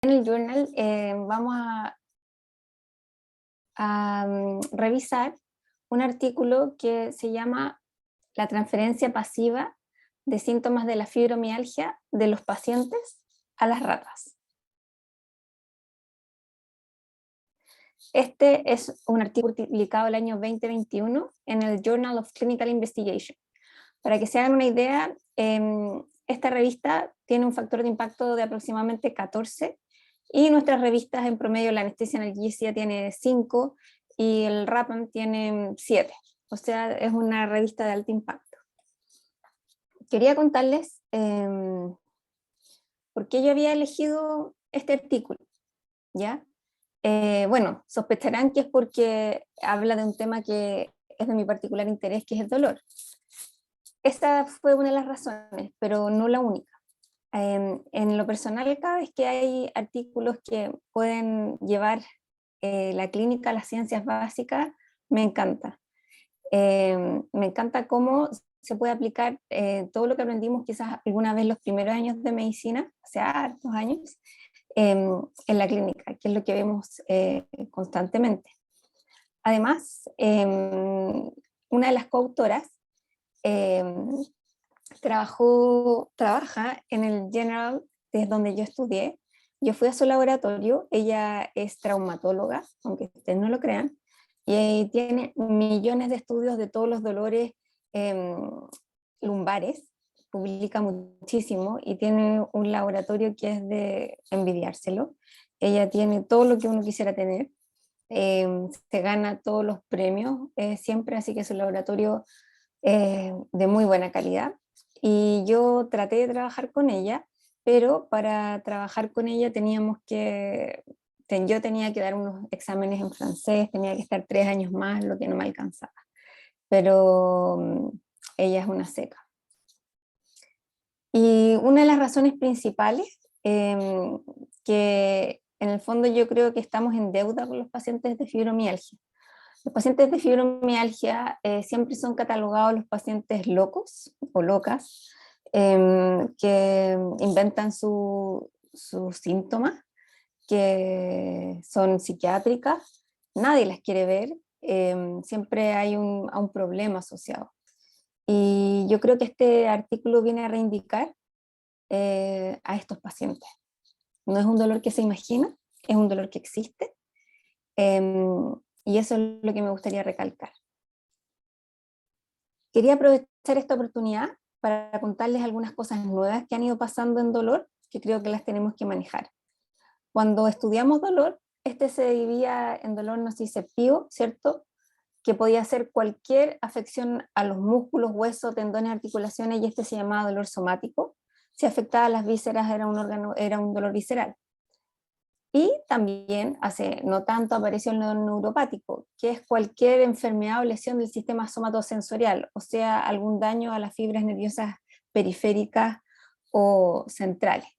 En el journal vamos a revisar un artículo que se llama La transferencia pasiva de síntomas de la fibromialgia de los pacientes a las ratas. Este es un artículo publicado el año 2021 en el Journal of Clinical Investigation. Para que se hagan una idea, esta revista tiene un factor de impacto de aproximadamente 14, y nuestras revistas en promedio, la anestesia analgesia tiene 5 y el RAPAM tiene 7. O sea, es una revista de alto impacto. Quería contarles por qué yo había elegido este artículo, ¿ya? Bueno, sospecharán que es porque habla de un tema que es de mi particular interés, que es el dolor. Esta fue una de las razones, pero no la única. En lo personal, cada vez que hay artículos que pueden llevar la clínica a las ciencias básicas, me encanta. Me encanta cómo se puede aplicar todo lo que aprendimos quizás alguna vez los primeros años de medicina, hace hartos años, en la clínica, que es lo que vemos constantemente. Además, una de las coautoras trabaja en el General, desde donde yo estudié. Yo fui a su laboratorio, ella es traumatóloga, aunque ustedes no lo crean, y tiene millones de estudios de todos los dolores lumbares, publica muchísimo y tiene un laboratorio que es de envidiárselo. Ella tiene todo lo que uno quisiera tener, se gana todos los premios siempre, así que es un laboratorio de muy buena calidad. Y yo traté de trabajar con ella, pero para trabajar con ella yo tenía que dar unos exámenes en francés, tenía que estar 3 años más, lo que no me alcanzaba. Pero ella es una seca. Y una de las razones principales, que en el fondo yo creo que estamos en deuda con los pacientes de fibromialgia. Los pacientes de fibromialgia siempre son catalogados los pacientes locos o locas, que inventan sus síntomas, que son psiquiátricas, nadie las quiere ver, siempre hay a un problema asociado. Y yo creo que este artículo viene a reivindicar a estos pacientes. No es un dolor que se imagina, es un dolor que existe, y eso es lo que me gustaría recalcar. Quería aprovechar esta oportunidad para contarles algunas cosas nuevas que han ido pasando en dolor, que creo que las tenemos que manejar. Cuando estudiamos dolor, este se dividía en dolor nociceptivo, ¿cierto? Que podía ser cualquier afección a los músculos, huesos, tendones, articulaciones, y este se llamaba dolor somático. Si afectaba a las vísceras era un dolor visceral. Y también hace no tanto apareció el dolor neuropático, que es cualquier enfermedad o lesión del sistema somatosensorial, o sea, algún daño a las fibras nerviosas periféricas o centrales.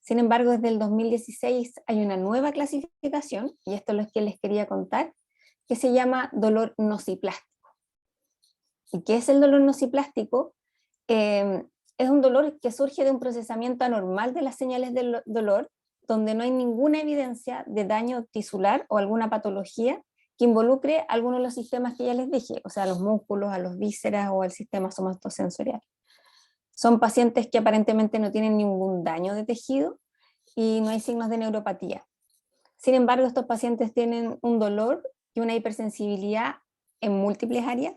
Sin embargo, desde el 2016 hay una nueva clasificación, y esto es lo que les quería contar, que se llama dolor nociplástico. ¿Y qué es el dolor nociplástico? Es un dolor que surge de un procesamiento anormal de las señales del dolor, donde no hay ninguna evidencia de daño tisular o alguna patología que involucre alguno de los sistemas que ya les dije, o sea, a los músculos, a los vísceras o al sistema somatosensorial. Son pacientes que aparentemente no tienen ningún daño de tejido y no hay signos de neuropatía. Sin embargo, estos pacientes tienen un dolor y una hipersensibilidad en múltiples áreas.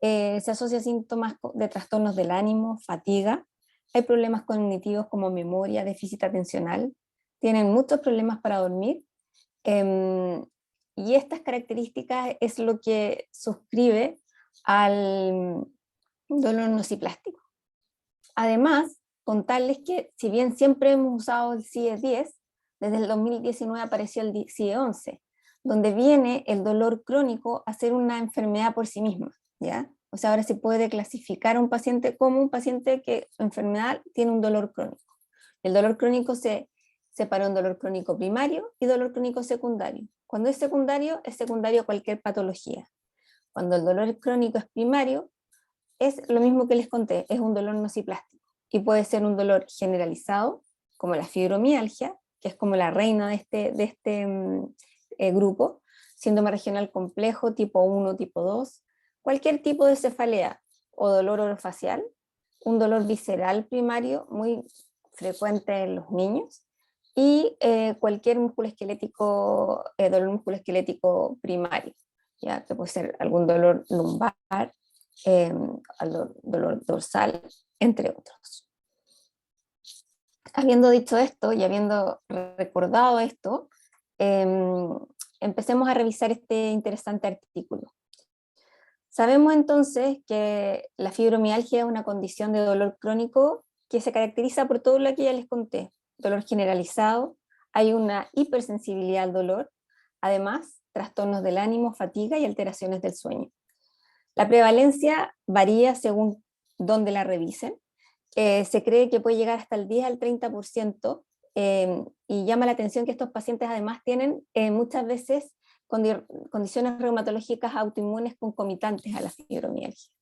Se asocia a síntomas de trastornos del ánimo, fatiga, hay problemas cognitivos como memoria, déficit atencional, tienen muchos problemas para dormir, y estas características es lo que suscribe al dolor nociplástico. Además, contarles que si bien siempre hemos usado el CIE-10, desde el 2019 apareció el CIE-11, donde viene el dolor crónico a ser una enfermedad por sí misma, ¿ya? O sea, ahora se puede clasificar a un paciente como un paciente que enfermedad tiene un dolor crónico. El dolor crónico se separa en dolor crónico primario y dolor crónico secundario. Cuando es secundario a cualquier patología. Cuando el dolor crónico es primario, es lo mismo que les conté, es un dolor nociplástico y puede ser un dolor generalizado, como la fibromialgia, que es como la reina de este grupo, síndrome regional complejo, tipo 1, tipo 2, cualquier tipo de cefalea o dolor orofacial, un dolor visceral primario muy frecuente en los niños, y cualquier musculoesquelético, dolor musculoesquelético primario, ya que puede ser algún dolor lumbar, eh, dolor dorsal, entre otros. Habiendo dicho esto y habiendo recordado esto, empecemos a revisar este interesante artículo. Sabemos entonces que la fibromialgia es una condición de dolor crónico que se caracteriza por todo lo que ya les conté: dolor generalizado, hay una hipersensibilidad al dolor, además trastornos del ánimo, fatiga y alteraciones del sueño. La prevalencia varía según dónde la revisen. Se cree que puede llegar hasta el 10 al 30%, y llama la atención que estos pacientes además tienen muchas veces condiciones reumatológicas autoinmunes concomitantes a la fibromialgia.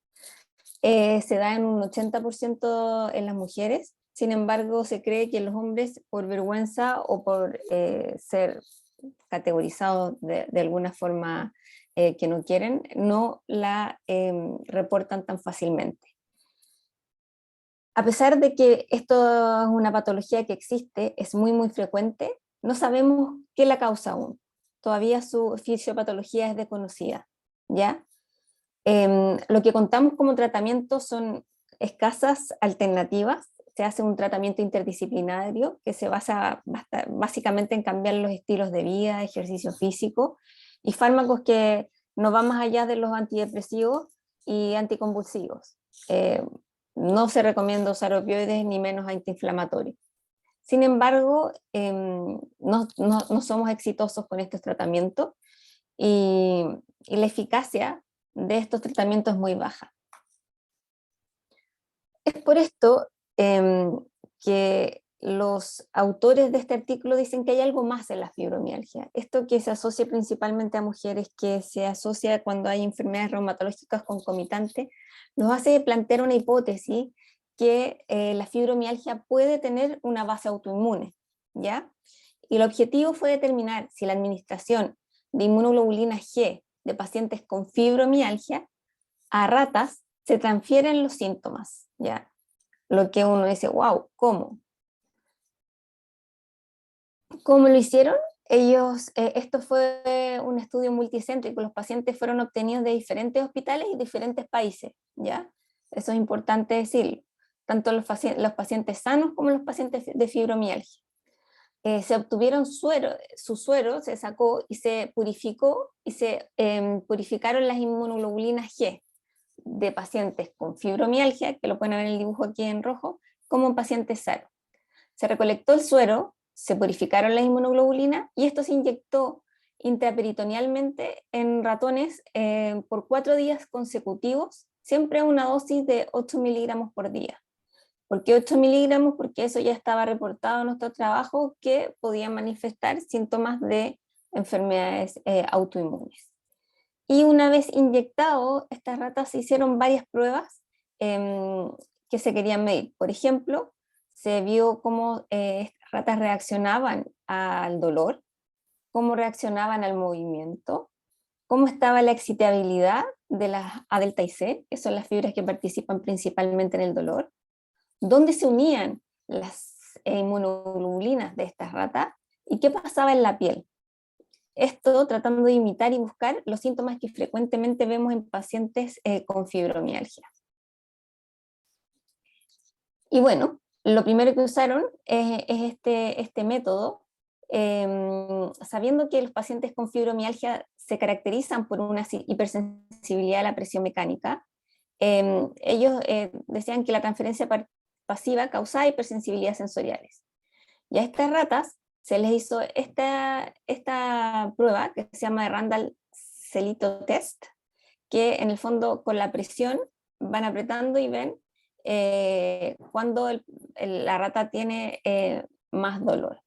Se da en un 80% en las mujeres, sin embargo se cree que los hombres, por vergüenza o por ser categorizados de alguna forma que no quieren, no la reportan tan fácilmente. A pesar de que esto es una patología que existe, es muy frecuente, no sabemos qué la causa aún. Todavía su fisiopatología es desconocida, ¿ya? Lo que contamos como tratamiento son escasas alternativas. Se hace un tratamiento interdisciplinario que se basa básicamente en cambiar los estilos de vida, ejercicio físico y fármacos que no van más allá de los antidepresivos y anticonvulsivos. No se recomienda usar opioides ni menos antiinflamatorios. Sin embargo, no somos exitosos con estos tratamientos y la eficacia de estos tratamientos es muy baja. Es por esto que los autores de este artículo dicen que hay algo más en la fibromialgia. Esto que se asocia principalmente a mujeres, que se asocia cuando hay enfermedades reumatológicas concomitantes, nos hace plantear una hipótesis que la fibromialgia puede tener una base autoinmune, ¿ya? Y el objetivo fue determinar si la administración de inmunoglobulina G de pacientes con fibromialgia a ratas se transfieren los síntomas, ¿ya? Lo que uno dice, wow, ¿cómo? ¿Cómo lo hicieron? Ellos, esto fue un estudio multicéntrico, los pacientes fueron obtenidos de diferentes hospitales y diferentes países, ¿ya? Eso es importante decirlo, tanto los pacientes sanos como los pacientes de fibromialgia. Se obtuvieron su suero se sacó y se purificó y se purificaron las inmunoglobulinas G de pacientes con fibromialgia, que lo pueden ver en el dibujo aquí en rojo, como en pacientes sanos. Se recolectó el suero, se purificaron las inmunoglobulinas y esto se inyectó intraperitonealmente en ratones por 4 días consecutivos, siempre a una dosis de 8 miligramos por día. ¿Por qué 8 miligramos? Porque eso ya estaba reportado en nuestro trabajo, que podía manifestar síntomas de enfermedades autoinmunes. Y una vez inyectado, estas ratas se hicieron varias pruebas que se querían medir. Por ejemplo, se vio cómo estas ratas reaccionaban al dolor, cómo reaccionaban al movimiento, cómo estaba la excitabilidad de las A delta y C, que son las fibras que participan principalmente en el dolor, dónde se unían las inmunoglobulinas de estas ratas y qué pasaba en la piel. Esto tratando de imitar y buscar los síntomas que frecuentemente vemos en pacientes con fibromialgia. Y bueno, lo primero que usaron es este método, sabiendo que los pacientes con fibromialgia se caracterizan por una hipersensibilidad a la presión mecánica. Ellos decían que la transferencia pasiva causaba hipersensibilidad sensoriales. Y a estas ratas se les hizo esta prueba que se llama Randall Celito Test, que en el fondo con la presión van apretando y ven cuando la rata tiene más dolor.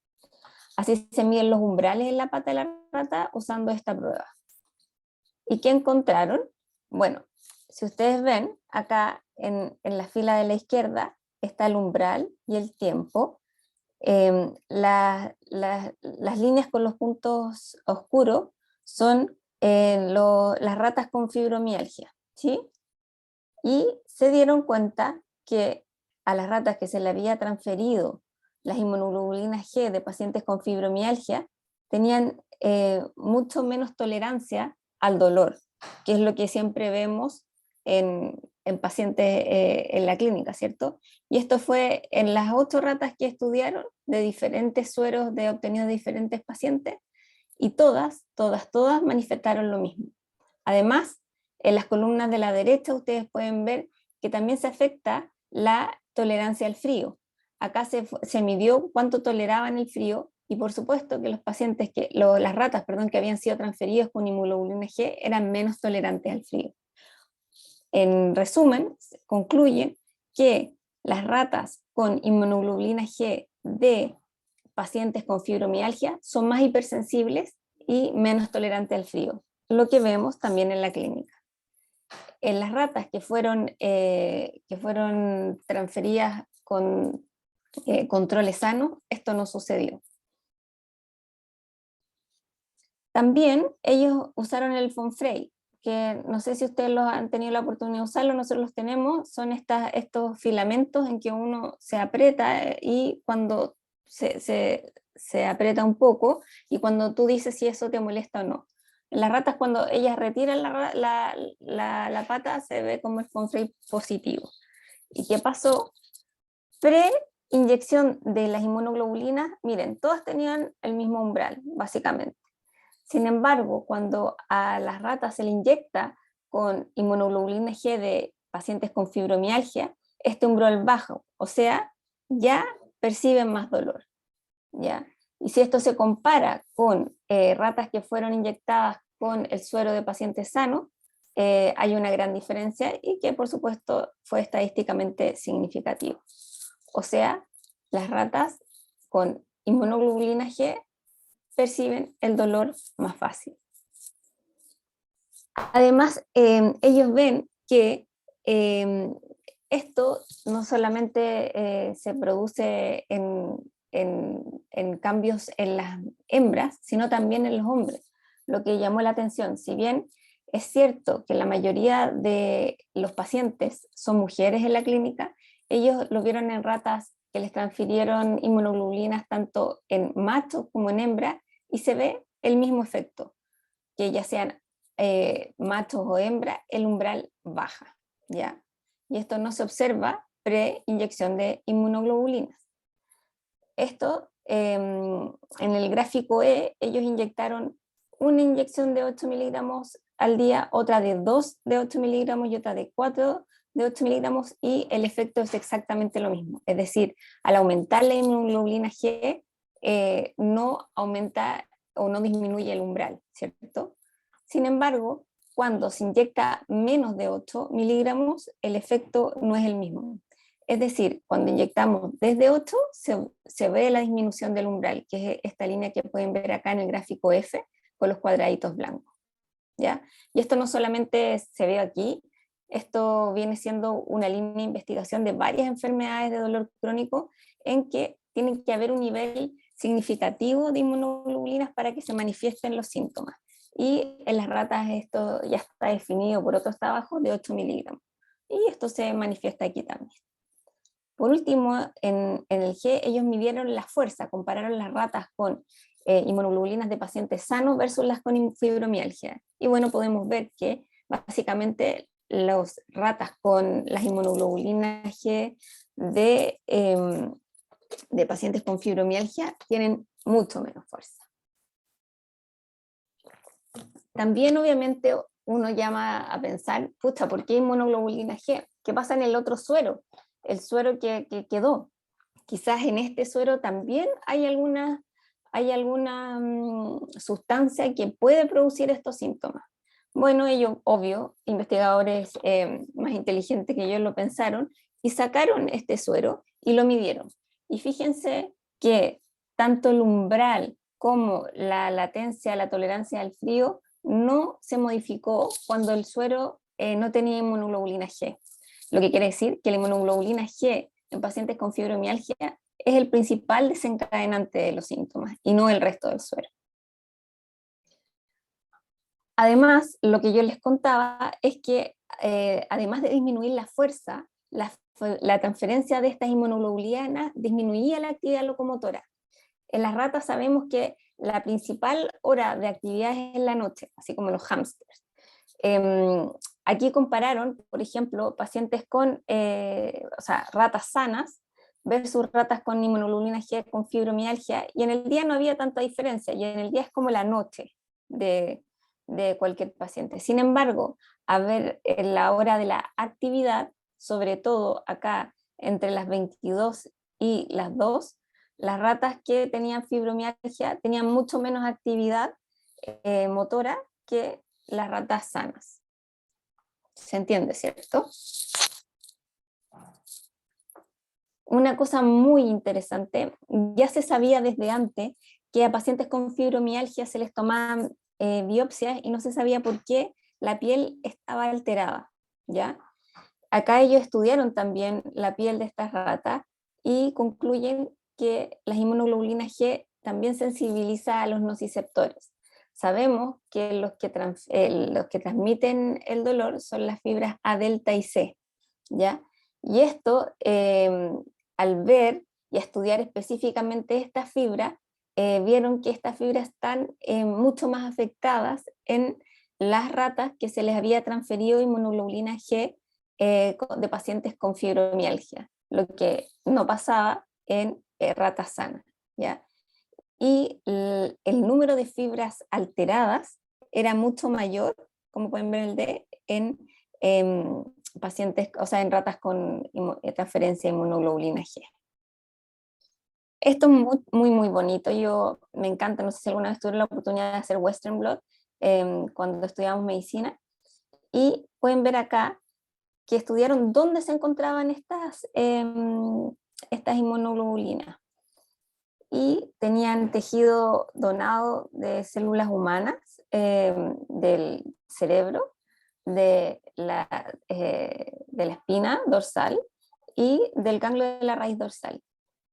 Así se miden los umbrales en la pata de la rata usando esta prueba. ¿Y qué encontraron? Bueno, si ustedes ven, acá en la fila de la izquierda está el umbral y el tiempo. Las líneas con los puntos oscuros son las ratas con fibromialgia, ¿sí? Y se dieron cuenta que a las ratas que se le había transferido las inmunoglobulinas G de pacientes con fibromialgia tenían mucho menos tolerancia al dolor, que es lo que siempre vemos en pacientes en la clínica, ¿cierto? Y esto fue en las 8 ratas que estudiaron de diferentes sueros obtenidos de diferentes pacientes, y todas manifestaron lo mismo. Además, en las columnas de la derecha ustedes pueden ver que también se afecta la tolerancia al frío. Acá se midió cuánto toleraban el frío, y por supuesto que los pacientes, las ratas, perdón, que habían sido transferidos con inmunoglobulina G eran menos tolerantes al frío. En resumen, concluyen que las ratas con inmunoglobulina G de pacientes con fibromialgia son más hipersensibles y menos tolerantes al frío, lo que vemos también en la clínica. En las ratas que fueron transferidas con controles sanos, esto no sucedió. También ellos usaron el Fonfrey, que no sé si ustedes han tenido la oportunidad de usarlo, nosotros los tenemos, son estos filamentos en que uno se aprieta y cuando se aprieta un poco, y cuando tú dices si eso te molesta o no. En las ratas, cuando ellas retiran la pata, se ve como el Fonfrey positivo. ¿Y qué pasó? Pre-inyección de las inmunoglobulinas, miren, todas tenían el mismo umbral, básicamente. Sin embargo, cuando a las ratas se le inyecta con inmunoglobulina G de pacientes con fibromialgia, este umbral bajo, o sea, ya perciben más dolor, ¿ya? Y si esto se compara con ratas que fueron inyectadas con el suero de pacientes sanos, hay una gran diferencia, y que por supuesto fue estadísticamente significativo. O sea, las ratas con inmunoglobulina G perciben el dolor más fácil. Además, ellos ven que esto no solamente se produce en cambios en las hembras, sino también en los hombres, lo que llamó la atención. Si bien es cierto que la mayoría de los pacientes son mujeres en la clínica, ellos lo vieron en ratas que les transfirieron inmunoglobulinas tanto en machos como en hembras, y se ve el mismo efecto, que ya sean machos o hembras, el umbral baja, ¿ya? Y esto no se observa pre-inyección de inmunoglobulinas. Esto, en el gráfico E, ellos inyectaron una inyección de 8 miligramos al día, otra de 2 de 8 miligramos y otra de 4 de 8 miligramos, y el efecto es exactamente lo mismo. Es decir, al aumentar la inmunoglobulina G, no aumenta o no disminuye el umbral, ¿cierto? Sin embargo, cuando se inyecta menos de 8 miligramos, el efecto no es el mismo. Es decir, cuando inyectamos desde 8, se ve la disminución del umbral, que es esta línea que pueden ver acá en el gráfico F, con los cuadraditos blancos, ¿ya? Y esto no solamente se ve aquí, esto viene siendo una línea de investigación de varias enfermedades de dolor crónico, en que tiene que haber un nivel significativo de inmunoglobulinas para que se manifiesten los síntomas. Y en las ratas esto ya está definido por otros trabajos de 8 miligramos. Y esto se manifiesta aquí también. Por último, en el G, ellos midieron la fuerza, compararon las ratas con inmunoglobulinas de pacientes sanos versus las con fibromialgia. Y bueno, podemos ver que básicamente las ratas con las inmunoglobulinas G de pacientes con fibromialgia tienen mucho menos fuerza. También obviamente uno llama a pensar, pucha, ¿por qué inmunoglobulina G? ¿Qué pasa en el otro suero? El suero que quedó. Quizás en este suero también hay alguna sustancia que puede producir estos síntomas. Bueno, ellos, obvio, investigadores más inteligentes que ellos lo pensaron, y sacaron este suero y lo midieron. Y fíjense que tanto el umbral como la latencia, la tolerancia al frío, no se modificó cuando el suero no tenía inmunoglobulina G. Lo que quiere decir que la inmunoglobulina G en pacientes con fibromialgia es el principal desencadenante de los síntomas y no el resto del suero. Además, lo que yo les contaba es que además de disminuir la fuerza, la transferencia de estas inmunoglobulinas disminuía la actividad locomotora. En las ratas sabemos que la principal hora de actividad es en la noche, así como los hámsters. Aquí compararon, por ejemplo, pacientes con, ratas sanas versus ratas con inmunoglobulina G con fibromialgia, y en el día no había tanta diferencia, y en el día es como la noche de cualquier paciente. Sin embargo, a ver en la hora de la actividad, sobre todo acá entre las 22 y las 2, las ratas que tenían fibromialgia tenían mucho menos actividad motora que las ratas sanas. ¿Se entiende, cierto? Una cosa muy interesante, ya se sabía desde antes que a pacientes con fibromialgia se les tomaban biopsias y no se sabía por qué la piel estaba alterada, ¿ya? Acá ellos estudiaron también la piel de estas ratas y concluyen que las inmunoglobulinas G también sensibiliza a los nociceptores. Sabemos que los que transmiten el dolor son las fibras A, delta y C, ¿ya? Y esto, al ver y estudiar específicamente estas fibras, vieron que estas fibras están mucho más afectadas en las ratas que se les había transferido inmunoglobulina G de pacientes con fibromialgia, lo que no pasaba en ratas sanas, ¿ya? Y el número de fibras alteradas era mucho mayor, como pueden ver el D, en pacientes, o sea, en ratas con transferencia de inmunoglobulina G. Esto es muy, muy, muy bonito, yo me encanta, no sé si alguna vez tuve la oportunidad de hacer Western Blot cuando estudiamos medicina, y pueden ver acá que estudiaron dónde se encontraban estas inmunoglobulinas, y tenían tejido donado de células humanas del cerebro, de la espina dorsal y del ganglio de la raíz dorsal.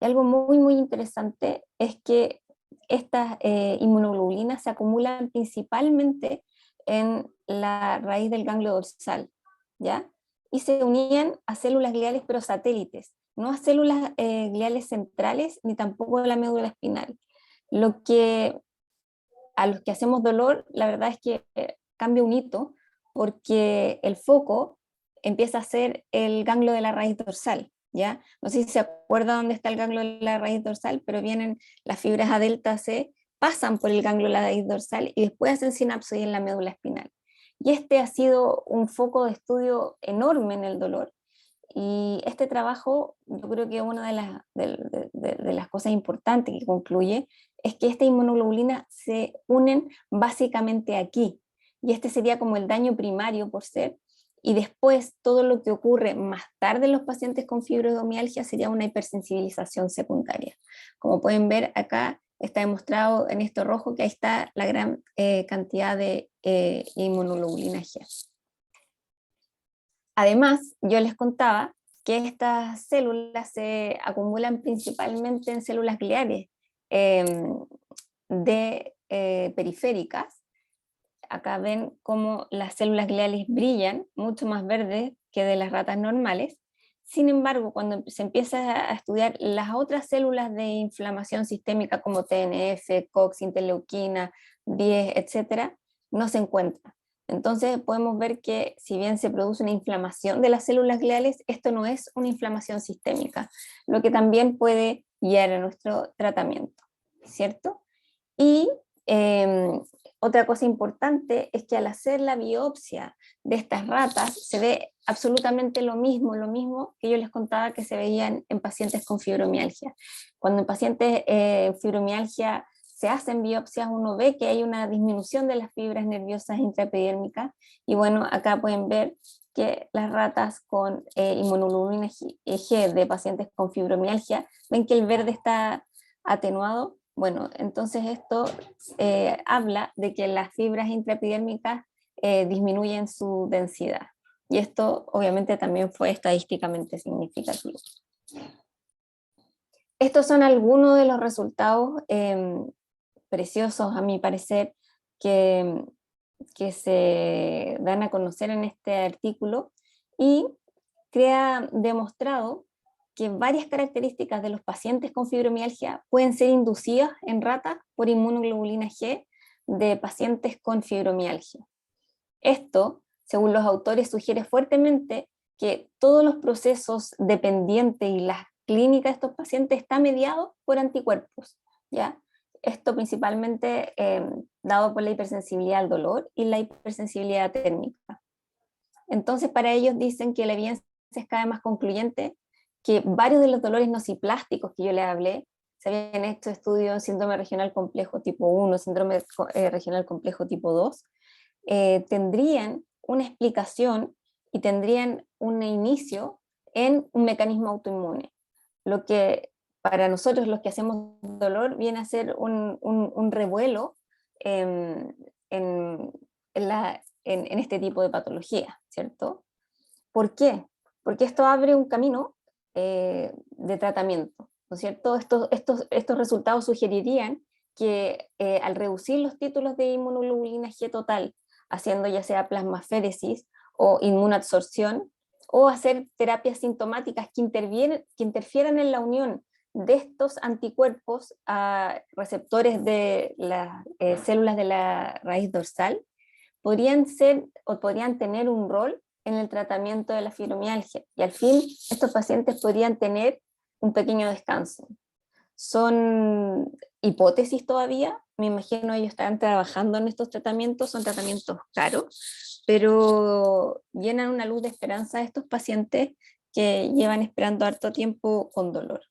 Y algo muy, muy interesante es que estas inmunoglobulinas se acumulan principalmente en la raíz del ganglio dorsal, ¿ya? Y se unían a células gliales pero satélites, no a células gliales centrales ni tampoco a la médula espinal. Lo que a los que hacemos dolor, la verdad es que cambia un hito, porque el foco empieza a ser el ganglio de la raíz dorsal, ¿ya? No sé si se acuerda dónde está el ganglio de la raíz dorsal, pero vienen las fibras A delta C, pasan por el ganglio de la raíz dorsal y después hacen sinapsis en la médula espinal. Y este ha sido un foco de estudio enorme en el dolor. Y este trabajo, yo creo que una de las cosas importantes que concluye es que estas inmunoglobulinas se unen básicamente aquí, y este sería como el daño primario por ser, y después todo lo que ocurre más tarde en los pacientes con fibromialgia sería una hipersensibilización secundaria. Como pueden ver acá, está demostrado en esto rojo que ahí está la gran cantidad de inmunoglobulina G. Además, yo les contaba que estas células se acumulan principalmente en células gliales periféricas. Acá ven cómo las células gliales brillan mucho más verdes que de las ratas normales. Sin embargo, cuando se empieza a estudiar las otras células de inflamación sistémica como TNF, COX, interleuquina, 10, etc., no se encuentra. Entonces podemos ver que si bien se produce una inflamación de las células gliales, esto no es una inflamación sistémica, lo que también puede guiar a nuestro tratamiento, ¿cierto? Y otra cosa importante es que al hacer la biopsia de estas ratas se ve absolutamente lo mismo que yo les contaba que se veían en pacientes con fibromialgia. Cuando en pacientes fibromialgia se hacen biopsias, uno ve que hay una disminución de las fibras nerviosas intraepidérmicas, y bueno, acá pueden ver que las ratas con inmunoglobulina G de pacientes con fibromialgia, ven que el verde está atenuado. Bueno, entonces esto habla de que las fibras intraepidérmicas disminuyen su densidad, y esto obviamente también fue estadísticamente significativo. Estos son algunos de los resultados preciosos, a mi parecer, que, que se dan a conocer en este artículo y queda demostrado que varias características de los pacientes con fibromialgia pueden ser inducidas en ratas por inmunoglobulina G de pacientes con fibromialgia. Esto, según los autores, sugiere fuertemente que todos los procesos dependientes y las clínicas de estos pacientes están mediados por anticuerpos, ¿ya? Esto principalmente dado por la hipersensibilidad al dolor y la hipersensibilidad térmica. Entonces, para ellos dicen que la evidencia es cada vez más concluyente, que varios de los dolores nociplásticos que yo les hablé, se habían hecho estudios en síndrome regional complejo tipo 1, síndrome regional complejo tipo 2, tendrían una explicación y tendrían un inicio en un mecanismo autoinmune. Lo que para nosotros los que hacemos dolor viene a ser un revuelo en, en, en este tipo de patología, ¿cierto? ¿Por qué? Porque esto abre un camino de tratamiento, ¿no es cierto? Estos resultados sugerirían que al reducir los títulos de inmunoglobulina G total, haciendo ya sea plasmaféresis o inmunoabsorción, o hacer terapias sintomáticas que interfieran en la unión de estos anticuerpos a receptores de las células de la raíz dorsal, podrían ser o podrían tener un rol en el tratamiento de la fibromialgia y al fin estos pacientes podrían tener un pequeño descanso. Son hipótesis todavía, me imagino ellos están trabajando en estos tratamientos, son tratamientos caros, pero llenan una luz de esperanza a estos pacientes que llevan esperando harto tiempo con dolor.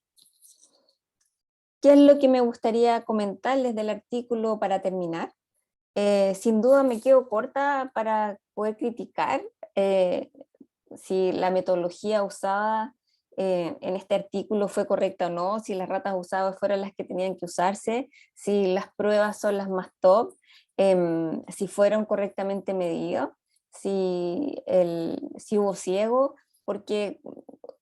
¿Qué es lo que me gustaría comentarles del artículo para terminar? Sin duda me quedo corta para poder criticar si la metodología usada en este artículo fue correcta o no, si las ratas usadas fueron las que tenían que usarse, si las pruebas son las más top, si fueron correctamente medidas, si hubo ciego, porque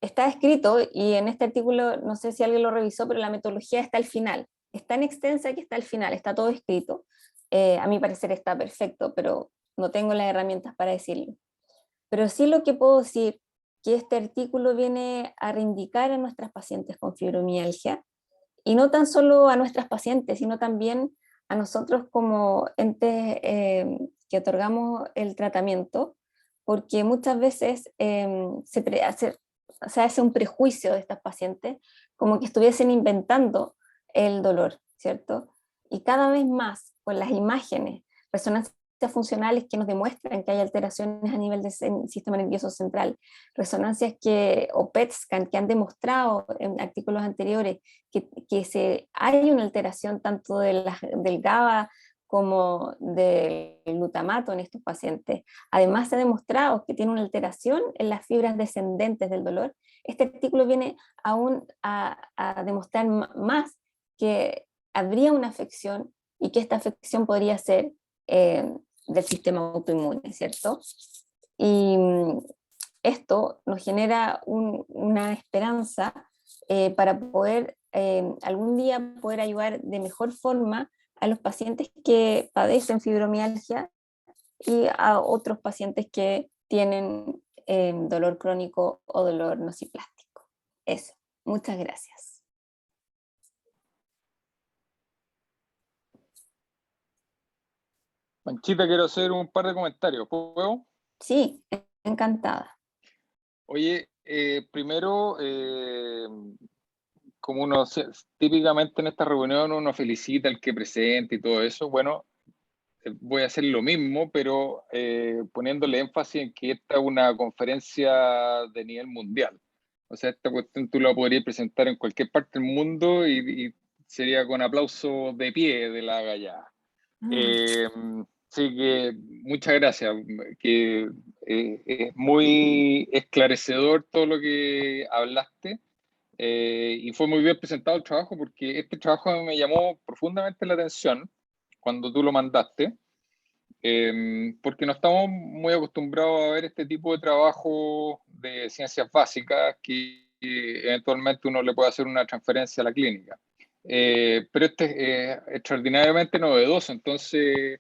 está escrito y en este artículo, no sé si alguien lo revisó, pero la metodología está al final. Es tan extensa que está al final, está todo escrito. A mi parecer está perfecto, pero no tengo las herramientas para decirlo. Pero sí lo que puedo decir, que este artículo viene a reivindicar a nuestras pacientes con fibromialgia, y no tan solo a nuestras pacientes, sino también a nosotros como entes que otorgamos el tratamiento, porque muchas veces se hace un prejuicio de estas pacientes, como que estuviesen inventando el dolor, ¿cierto? Y cada vez más, con las imágenes, resonancias funcionales que nos demuestran que hay alteraciones a nivel del sistema nervioso central, resonancias o PET scan que han demostrado en artículos anteriores que hay una alteración tanto del GABA como del glutamato en estos pacientes. Además, se ha demostrado que tiene una alteración en las fibras descendentes del dolor. Este artículo viene aún a demostrar más que habría una afección y que esta afección podría ser del sistema autoinmune, ¿cierto? Y esto nos genera una esperanza para poder algún día poder ayudar de mejor forma a los pacientes que padecen fibromialgia y a otros pacientes que tienen dolor crónico o dolor nociplástico. Eso. Muchas gracias. Panchita, quiero hacer un par de comentarios. ¿Puedo? Sí, encantada. Oye, primero, como típicamente en esta reunión uno felicita al que presente y todo eso, bueno, voy a hacer lo mismo, pero poniéndole énfasis en que esta es una conferencia de nivel mundial. O sea, esta cuestión tú la podrías presentar en cualquier parte del mundo y sería con aplauso de pie de la gallada. Así que muchas gracias, que es muy esclarecedor todo lo que hablaste y fue muy bien presentado el trabajo porque este trabajo me llamó profundamente la atención cuando tú lo mandaste, porque no estamos muy acostumbrados a ver este tipo de trabajo de ciencias básicas que eventualmente uno le puede hacer una transferencia a la clínica. Pero este es extraordinariamente novedoso, entonces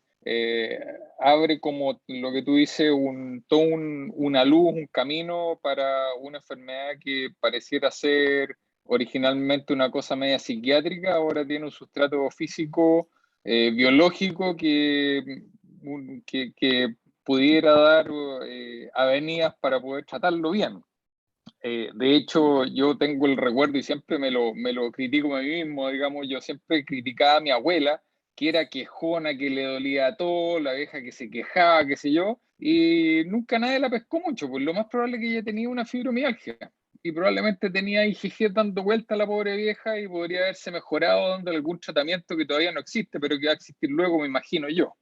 abre, como lo que tú dices, una luz, un camino para una enfermedad que pareciera ser originalmente una cosa media psiquiátrica, ahora tiene un sustrato físico, biológico que pudiera dar avenidas para poder tratarlo bien. De hecho, yo tengo el recuerdo y siempre me lo critico a mí mismo, digamos, yo siempre criticaba a mi abuela, que era quejona, que le dolía todo, la vieja que se quejaba, qué sé yo, y nunca nadie la pescó mucho, pues lo más probable es que ella tenía una fibromialgia, y probablemente tenía IgG dando vuelta a la pobre vieja y podría haberse mejorado dando algún tratamiento que todavía no existe, pero que va a existir luego, me imagino yo.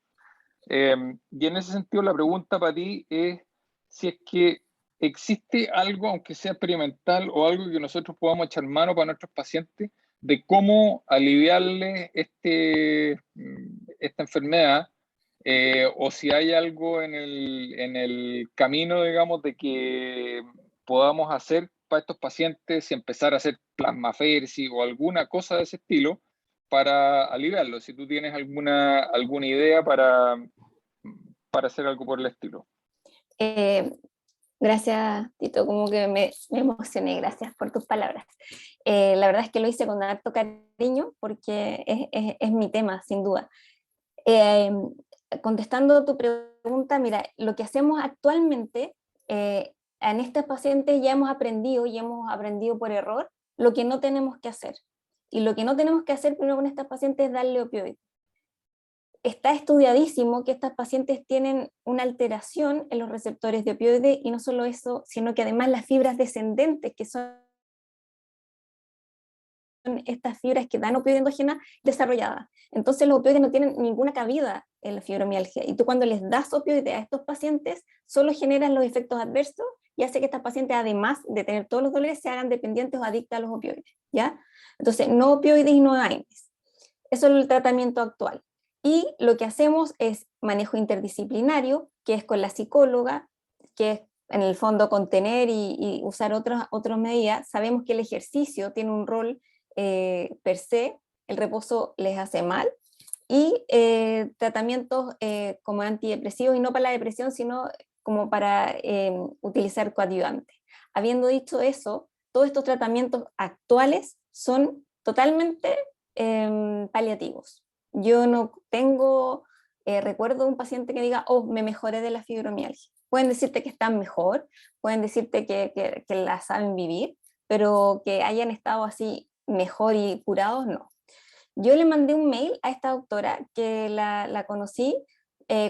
Y en ese sentido la pregunta para ti es si es que existe algo, aunque sea experimental, o algo que nosotros podamos echar mano para nuestros pacientes, de cómo aliviarles esta enfermedad, o si hay algo en el camino, digamos, de que podamos hacer para estos pacientes, si empezar a hacer plasmaféresis o alguna cosa de ese estilo, para aliviarlo, si tú tienes alguna idea para hacer algo por el estilo. Gracias, Tito, como que me emocioné, gracias por tus palabras. La verdad es que lo hice con harto cariño porque es mi tema, sin duda. Contestando tu pregunta, mira, lo que hacemos actualmente en estos pacientes ya hemos aprendido por error lo que no tenemos que hacer. Y lo que no tenemos que hacer primero con estos pacientes es darle opioides. Está estudiadísimo que estas pacientes tienen una alteración en los receptores de opioides y no solo eso, sino que además las fibras descendentes, que son estas fibras que dan opioide endógena desarrolladas. Entonces los opioides no tienen ninguna cabida en la fibromialgia y tú cuando les das opioides a estos pacientes solo generas los efectos adversos y hace que estas pacientes, además de tener todos los dolores, se hagan dependientes o adictas a los opioides, ¿ya? Entonces no opioides y no AINES. Eso es el tratamiento actual. Y lo que hacemos es manejo interdisciplinario, que es con la psicóloga, que es en el fondo contener y usar otras medidas. Sabemos que el ejercicio tiene un rol per se, el reposo les hace mal, y tratamientos como antidepresivos, y no para la depresión, sino como para utilizar coadyuvantes. Habiendo dicho eso, todos estos tratamientos actuales son totalmente paliativos. Yo no tengo recuerdo de un paciente que diga, oh, me mejoré de la fibromialgia. Pueden decirte que están mejor, pueden decirte que la saben vivir, pero que hayan estado así mejor y curados, no. Yo le mandé un mail a esta doctora que la conocí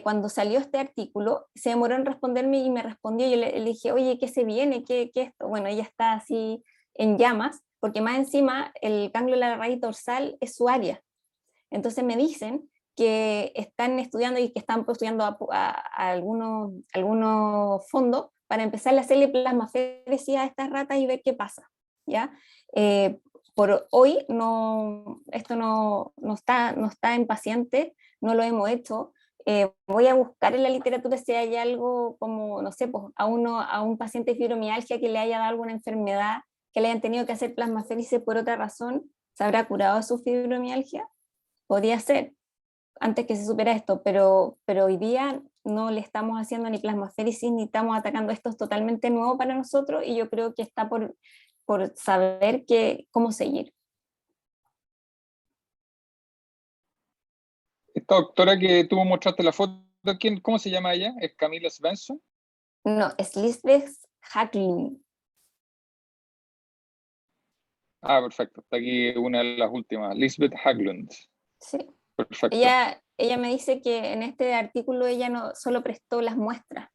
cuando salió este artículo, se demoró en responderme y me respondió, yo le dije, oye, ¿qué se viene? ¿Qué esto? Bueno, ella está así en llamas, porque más encima el ganglio de la raíz dorsal es su área. Entonces me dicen que están estudiando y que están estudiando a algunos fondos para empezar a hacerle plasmaféresis a estas ratas y ver qué pasa, ¿ya? Por hoy esto no está en pacientes, no lo hemos hecho. Voy a buscar en la literatura si hay algo como, no sé, pues a un paciente de fibromialgia que le haya dado alguna enfermedad, que le hayan tenido que hacer plasmaféresis por otra razón, ¿se habrá curado su fibromialgia? Podría ser, antes que se supera esto, pero hoy día no le estamos haciendo ni plasmaféresis ni estamos atacando. Esto es totalmente nuevo para nosotros y yo creo que está por saber cómo seguir. Esta doctora que tú mostraste la foto, ¿cómo se llama ella? ¿Es Camila Svensson? No, es Lisbeth Haglund. Ah, perfecto. Está aquí una de las últimas. Lisbeth Haglund. Sí. Perfecto. Ella me dice que en este artículo ella no solo prestó las muestras.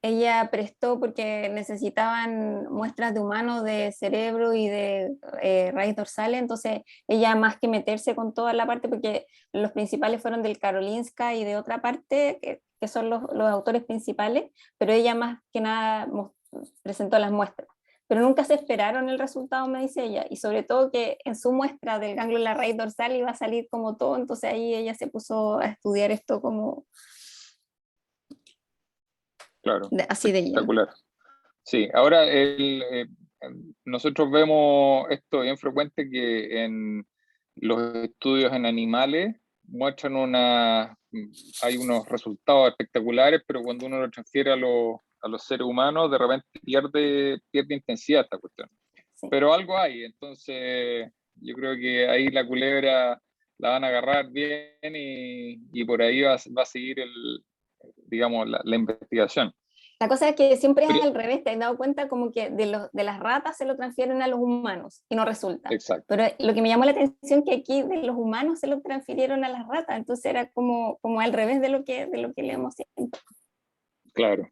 Ella prestó porque necesitaban muestras de humano, de cerebro y de raíz dorsales, entonces ella más que meterse con toda la parte, porque los principales fueron del Karolinska y de otra parte, que son los autores principales, pero ella más que nada presentó las muestras. Pero nunca se esperaron el resultado, me dice ella, y sobre todo que en su muestra del ganglio de la raíz dorsal iba a salir como todo, entonces ahí ella se puso a estudiar esto como Claro, así de lleno. espectacular. Sí, ahora nosotros vemos esto bien frecuente, que en los estudios en animales muestran hay unos resultados espectaculares, pero cuando uno lo transfiere a los seres humanos, de repente pierde intensidad esta cuestión. Sí. Pero algo hay, entonces yo creo que ahí la culebra la van a agarrar bien y por ahí va a seguir digamos, la investigación. La cosa es que siempre es Pero, al revés, te has dado cuenta como que de las ratas se lo transfieren a los humanos y no resulta. exacto. Pero lo que me llamó la atención es que aquí de los humanos se lo transfirieron a las ratas, entonces era como al revés de lo que leemos siempre. Claro.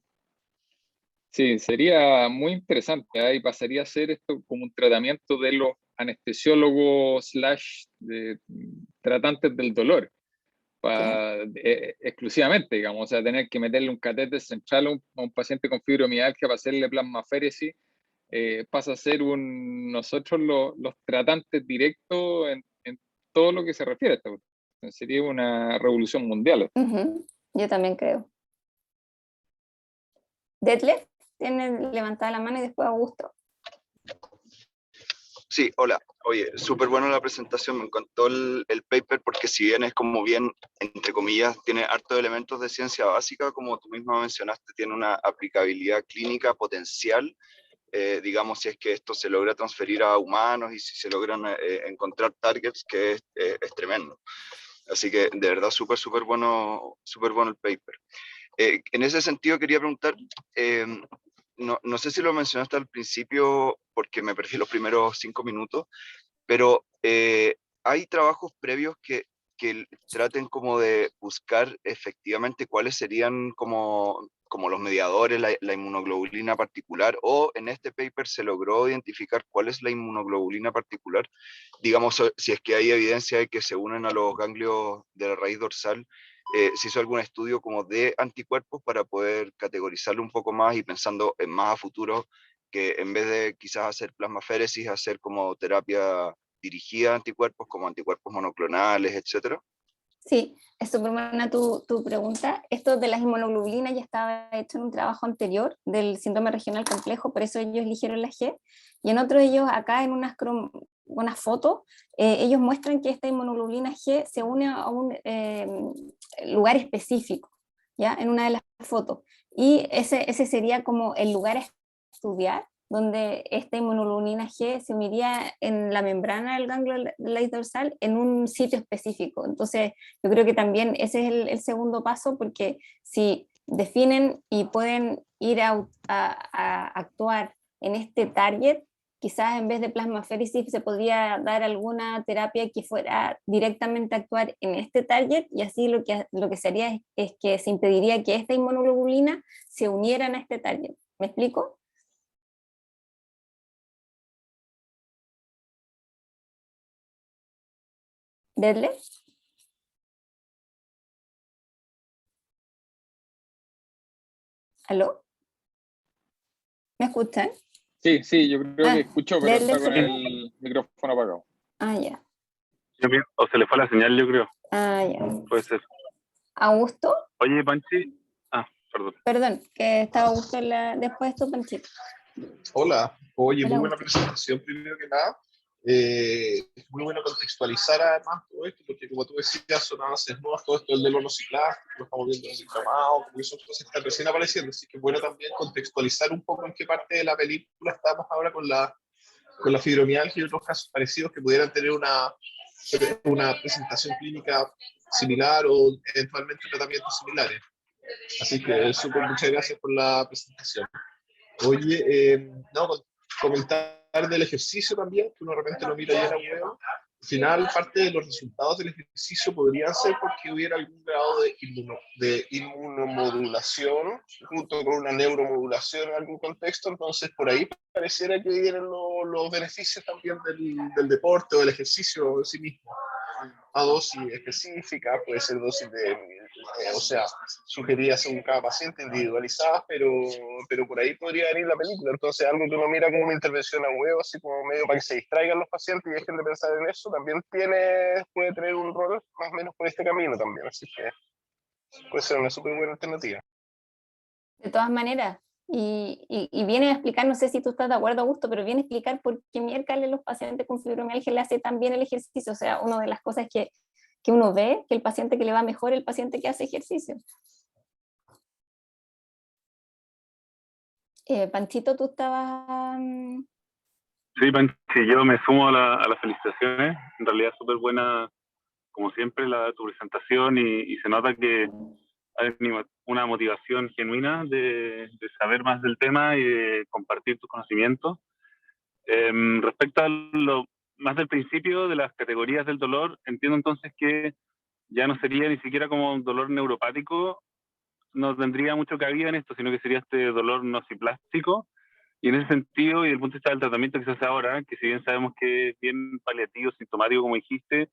Sí, sería muy interesante, ¿eh? Y pasaría a ser esto como un tratamiento de los anestesiólogos / de tratantes del dolor, exclusivamente, digamos, o sea, tener que meterle un catéter central a un paciente con fibromialgia para hacerle plasmaféresis, pasa a ser nosotros los tratantes directos en todo lo que se refiere a esta cuestión. Sería una revolución mundial. Yo también creo. Detlef tiene levantada la mano y después Augusto. Sí, hola. Oye, súper buena la presentación, me encantó el paper porque si bien es como bien, entre comillas, tiene hartos elementos de ciencia básica, como tú misma mencionaste, tiene una aplicabilidad clínica potencial, digamos, si es que esto se logra transferir a humanos y si se logran encontrar targets, que es tremendo. Así que de verdad súper bueno el paper. En ese sentido quería preguntar, no sé si lo mencionaste al principio porque me perdí los primeros 5 minutos, pero hay trabajos previos que traten como de buscar efectivamente cuáles serían como los mediadores, la inmunoglobulina particular, o en este paper se logró identificar cuál es la inmunoglobulina particular, digamos, si es que hay evidencia de que se unen a los ganglios de la raíz dorsal. Se hizo algún estudio como de anticuerpos para poder categorizarlo un poco más y pensando en más a futuro, que en vez de quizás hacer plasmaféresis, hacer como terapia dirigida a anticuerpos, como anticuerpos monoclonales, etcétera. Sí, es súper buena tu pregunta. Esto de las inmunoglobulinas ya estaba hecho en un trabajo anterior del síndrome regional complejo, por eso ellos eligieron la G. Y en otro de ellos, acá en unas fotos, ellos muestran que esta inmunoglobulina G se une a un lugar específico, ¿ya? En una de las fotos. Y ese sería como el lugar a estudiar, donde esta inmunoglobulina G se uniría en la membrana del ganglio de la raíz dorsal en un sitio específico. Entonces, yo creo que también ese es el segundo paso, porque si definen y pueden ir a actuar en este target, quizás en vez de plasmaféresis se podría dar alguna terapia que fuera directamente a actuar en este target, y así lo que se haría es que se impediría que esta inmunoglobulina se unieran a este target. ¿Me explico? Detlef. ¿Aló? ¿Me escuchan? Sí, yo creo que escuchó, pero está con Detlef. el micrófono apagado. Ah, ya. O se le fue la señal, yo creo. Ah, ya. Puede ser. ¿Augusto? Oye, Panchi. Perdón. Perdón, que estaba Augusto después de tu Panchito. Hola, oye, Hola, muy buena Augusto. presentación primero que nada. Es muy bueno contextualizar además todo esto, porque como tú decías, son avances nuevos, todo esto del dolor no ciclástico, lo estamos viendo en el inflamado, porque son cosas que están recién apareciendo, así que es bueno también contextualizar un poco en qué parte de la película estamos ahora con la fibromialgia y otros casos parecidos que pudieran tener una presentación clínica similar o eventualmente tratamientos similares. Así que súper, muchas gracias por la presentación. Oye, no, comentar del ejercicio también, que uno de repente lo mira y era huevo. Al final, parte de los resultados del ejercicio podrían ser porque hubiera algún grado de inmunomodulación junto con una neuromodulación en algún contexto, entonces por ahí pareciera que vienen los beneficios también del deporte o del ejercicio en sí mismo. A dosis específicas, puede ser dosis o sea, sugeridas según cada paciente, individualizadas, pero por ahí podría venir la película. Entonces, algo que uno mira como una intervención a huevo, así como medio para que se distraigan los pacientes y dejen de pensar en eso, también puede tener un rol más o menos por este camino también. Así que puede ser una súper buena alternativa. De todas maneras, Y viene a explicar, no sé si tú estás de acuerdo, Augusto, pero viene a explicar por qué miércoles los pacientes con fibromialgia le hace tan bien el ejercicio. O sea, una de las cosas que uno ve, que el paciente que le va mejor es el paciente que hace ejercicio. Panchito, tú estabas... Sí, Panchi, yo me sumo a las felicitaciones. En realidad súper buena, como siempre, tu presentación y se nota que hay una motivación genuina de saber más del tema y de compartir tus conocimientos. Respecto a lo más del principio de las categorías del dolor, entiendo entonces que ya no sería ni siquiera como un dolor neuropático, no tendría mucho cabida en esto, sino que sería este dolor nociplástico. Y en ese sentido, y desde el punto de vista del tratamiento que se hace ahora, que si bien sabemos que es bien paliativo, sintomático, como dijiste,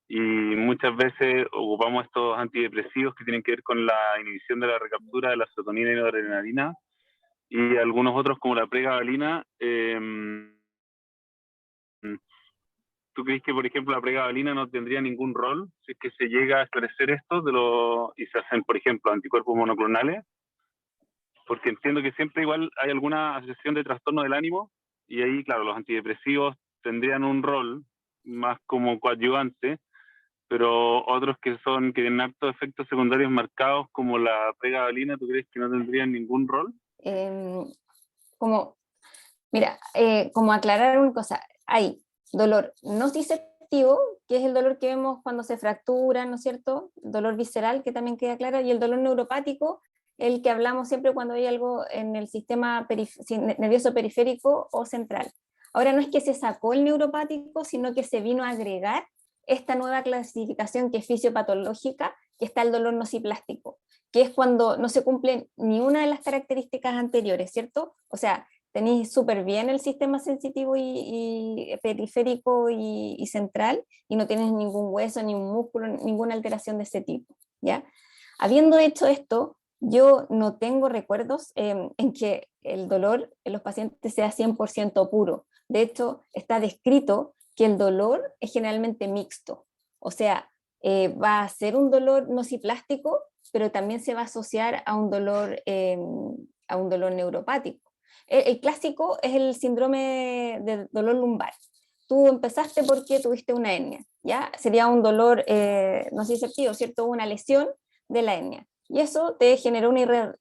y muchas veces ocupamos estos antidepresivos que tienen que ver con la inhibición de la recaptura de la serotonina y la adrenalina, y algunos otros como la pregabalina. ¿Tú crees que, por ejemplo, la pregabalina no tendría ningún rol si es que se llega a esclarecer esto y se hacen, por ejemplo, anticuerpos monoclonales? Porque entiendo que siempre igual hay alguna asociación de trastorno del ánimo, y ahí, claro, los antidepresivos tendrían un rol más como coadyuvante, pero otros que tienen hartos efectos secundarios marcados, como la pregabalina, ¿tú crees que no tendrían ningún rol? Como aclarar una cosa, hay dolor nociceptivo, que es el dolor que vemos cuando se fractura, ¿no es cierto? Dolor visceral, que también queda claro, y el dolor neuropático, el que hablamos siempre cuando hay algo en el sistema nervioso periférico o central. Ahora no es que se sacó el neuropático, sino que se vino a agregar esta nueva clasificación que es fisiopatológica, que está el dolor nociplástico, que es cuando no se cumplen ni una de las características anteriores, ¿cierto? O sea, tenéis súper bien el sistema sensitivo y periférico y central, y no tienes ningún hueso, ni un músculo, ninguna alteración de ese tipo, ¿ya? Habiendo hecho esto, yo no tengo recuerdos en que el dolor en los pacientes sea 100% puro. De hecho, está descrito que el dolor es generalmente mixto, o sea, va a ser un dolor nociplástico, pero también se va a asociar a un dolor neuropático. El clásico es el síndrome de dolor lumbar. Tú empezaste porque tuviste una hernia, ¿ya? Sería un dolor nociceptivo, ¿cierto? Una lesión de la hernia. Y eso te generó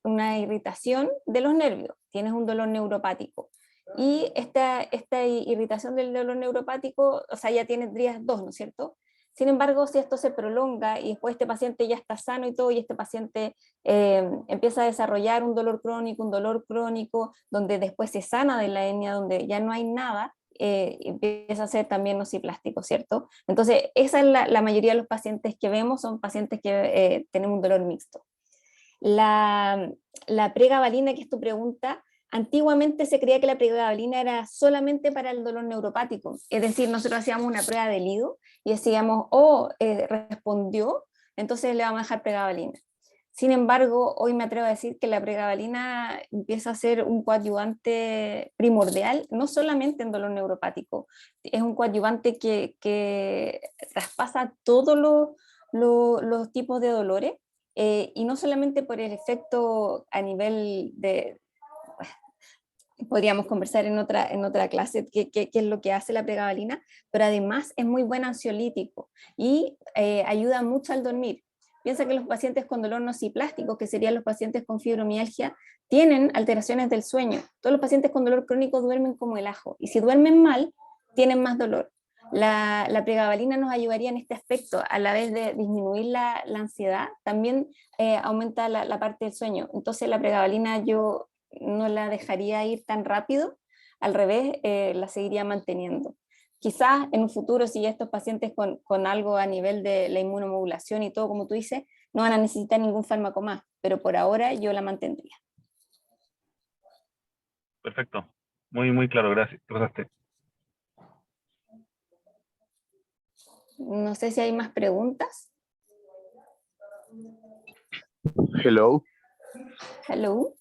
una irritación de los nervios. Tienes un dolor neuropático. Y esta irritación del dolor neuropático, o sea, ya tendrías dos, ¿no es cierto? Sin embargo, si esto se prolonga y después este paciente ya está sano y todo, y este paciente empieza a desarrollar un dolor crónico, donde después se sana de la hernia, donde ya no hay nada, empieza a ser también nociplástico, ¿cierto? Entonces, esa es la mayoría de los pacientes que vemos, son pacientes que tienen un dolor mixto. La pregabalina, que es tu pregunta, antiguamente se creía que la pregabalina era solamente para el dolor neuropático, es decir, nosotros hacíamos una prueba del IDO y decíamos, respondió, entonces le vamos a dejar pregabalina. Sin embargo, hoy me atrevo a decir que la pregabalina empieza a ser un coadyuvante primordial, no solamente en dolor neuropático, es un coadyuvante que traspasa todos los tipos de dolores, y no solamente por el efecto a nivel de... Podríamos conversar en otra clase qué es lo que hace la pregabalina, pero además es muy buen ansiolítico y ayuda mucho al dormir. Piensa que los pacientes con dolor nociplástico, que serían los pacientes con fibromialgia, tienen alteraciones del sueño. Todos los pacientes con dolor crónico duermen como el ajo, y si duermen mal, tienen más dolor. La pregabalina nos ayudaría en este aspecto, a la vez de disminuir la ansiedad, también aumenta la parte del sueño. Entonces la pregabalina yo no la dejaría ir tan rápido, al revés, la seguiría manteniendo. Quizás en un futuro, si estos pacientes con algo a nivel de la inmunomodulación y todo, como tú dices, no van a necesitar ningún fármaco más, pero por ahora yo la mantendría. Perfecto. Muy, muy claro. Gracias. No sé si hay más preguntas. Hello. Hello.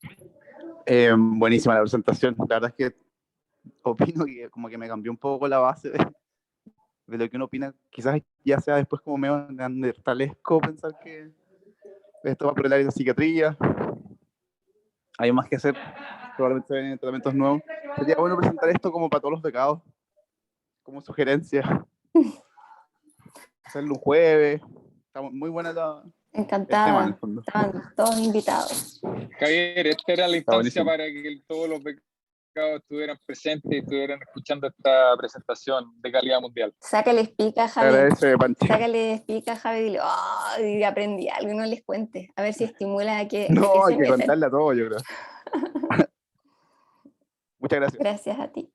Buenísima la presentación. La verdad es que opino que como que me cambió un poco la base de lo que uno opina. Quizás ya sea después como medio neandertalesco pensar que esto va por el área de la psiquiatría. hay más que hacer, probablemente se vienen tratamientos nuevos. Sería bueno presentar esto como para todos los becados, como sugerencia. Hacerlo un jueves. Está muy buena el tema en Encantada, el fondo. estaban todos invitados. Javier, esta era la Está instancia buenísimo. para que todos los becados estuvieran presentes y estuvieran escuchando esta presentación de calidad mundial. Sácales pica, Te Javi. agradece, Panchi. Sácales pica, Javi, y dile, oh, y aprendí algo y no les cuente. A ver si estimula a que No, se hay que metan. contarle a todos, yo creo. Muchas gracias. Gracias a ti.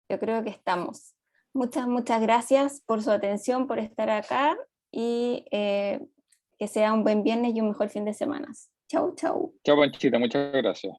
Yo creo que estamos. Muchas gracias por su atención, por estar acá y que sea un buen viernes y un mejor fin de semana. Chau, chau. Chao, Panchita, muchas gracias.